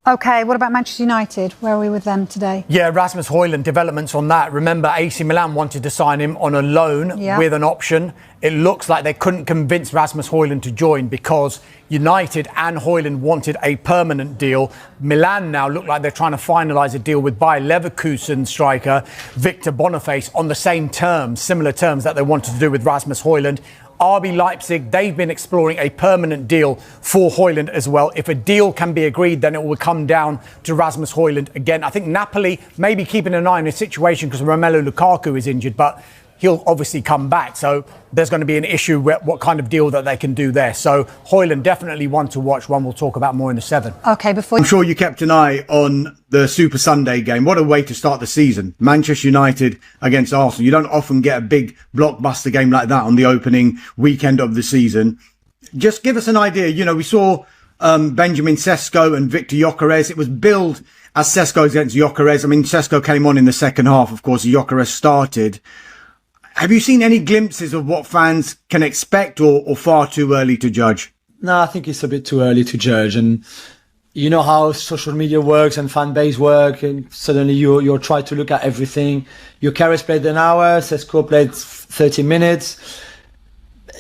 OK, what about Manchester United? Where are we with them today? Yeah, Rasmus Hojlund, developments on that. Remember, AC Milan wanted to sign him on a loan with an option. It looks like they couldn't convince Rasmus Hojlund to join because United and Hojlund wanted a permanent deal. Milan now look like they're trying to finalise a deal with Bayer Leverkusen striker Victor Boniface on the same terms, similar terms that they wanted to do with Rasmus Hojlund. RB Leipzig, they've been exploring a permanent deal for Hojlund as well. If a deal can be agreed, then it will come down to Rasmus Hojlund again. I think Napoli may be keeping an eye on his situation because Romelu Lukaku is injured, but he'll obviously come back. So there's going to be an issue with what kind of deal that they can do there. So Hojlund definitely one to watch, one we'll talk about more in the 7. OK, I'm sure you kept an eye on the Super Sunday game. What a way to start the season. Manchester United against Arsenal. You don't often get a big blockbuster game like that on the opening weekend of the season. Just give us an idea. You know, we saw Benjamin Sesko and Victor Gyökeres. It was billed as Sesko against Gyökeres. I mean, Sesko came on in the second half. Of course, Gyökeres started. Have you seen any glimpses of what fans can expect or far too early to judge? No, I think it's a bit too early to judge. And you know how social media works and fan base work, and suddenly you'll try to look at everything. Gyökeres played an hour, Sesko played 30 minutes.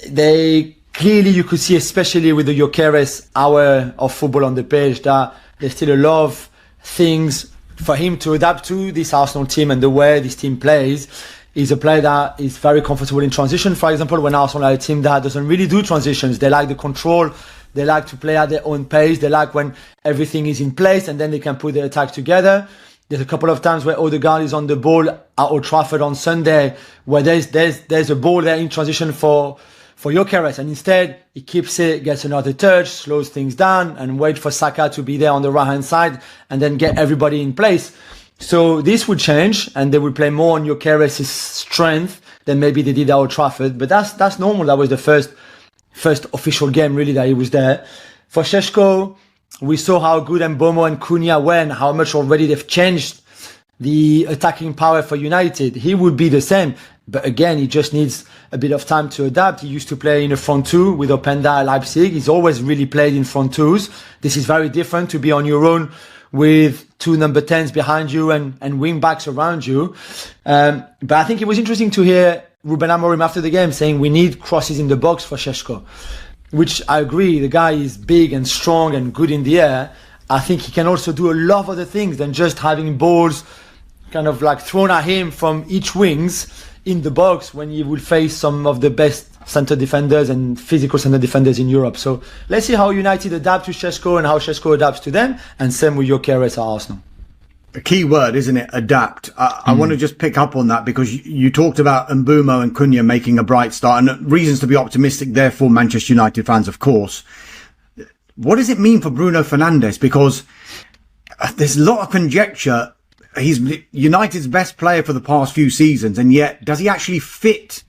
They clearly, you could see, especially with the Gyökeres hour of football on the pitch, that there's still a lot of things for him to adapt to this Arsenal team and the way this team plays. He's a player that is very comfortable in transition. For example, when Arsenal are a team that doesn't really do transitions, they like the control, they like to play at their own pace, they like when everything is in place and then they can put the attack together. There's a couple of times where Odegaard is on the ball at Old Trafford on Sunday, where there's a ball there in transition for Gyökeres, and instead he keeps it, gets another touch, slows things down, and wait for Saka to be there on the right hand side, and then get everybody in place. So this would change, and they would play more on Gyökeres' strength than maybe they did at Old Trafford. But that's normal. That was the first official game really that he was there. For Šeško, we saw how good Mbomo and Cunha were and how much already they've changed the attacking power for United. He would be the same, but again, he just needs a bit of time to adapt. He used to play in a front two with Openda at Leipzig. He's always really played in front twos. This is very different to be on your own with 2 number 10s behind you and wing backs around you. But I think it was interesting to hear Ruben Amorim after the game saying we need crosses in the box for Šeško, which I agree. The guy is big and strong and good in the air. I think he can also do a lot of other things than just having balls kind of like thrown at him from each wings in the box when he will face some of the best centre defenders and physical centre defenders in Europe. So let's see how United adapt to Šeško and how Šeško adapts to them, and same with Gyökeres at Arsenal. A key word, isn't it? Adapt. I want to just pick up on that because you talked about Mbomo and Cunha making a bright start and reasons to be optimistic there for Manchester United fans, of course. What does it mean for Bruno Fernandes? Because there's a lot of conjecture. He's United's best player for the past few seasons, and yet does he actually fit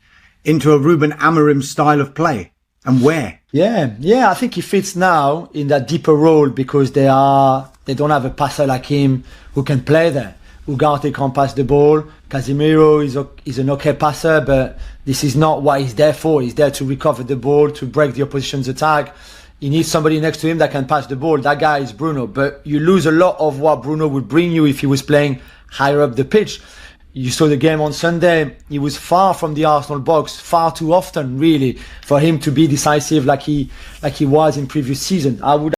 into a Ruben Amorim style of play, and where? Yeah, I think he fits now in that deeper role because they don't have a passer like him who can play there. Ugarte can't pass the ball. Casemiro is an okay passer, but this is not what he's there for. He's there to recover the ball, to break the opposition's attack. He needs somebody next to him that can pass the ball. That guy is Bruno, but you lose a lot of what Bruno would bring you if he was playing higher up the pitch. You saw the game on Sunday. He was far from the Arsenal box, far too often, really, for him to be decisive like he was in previous season. I would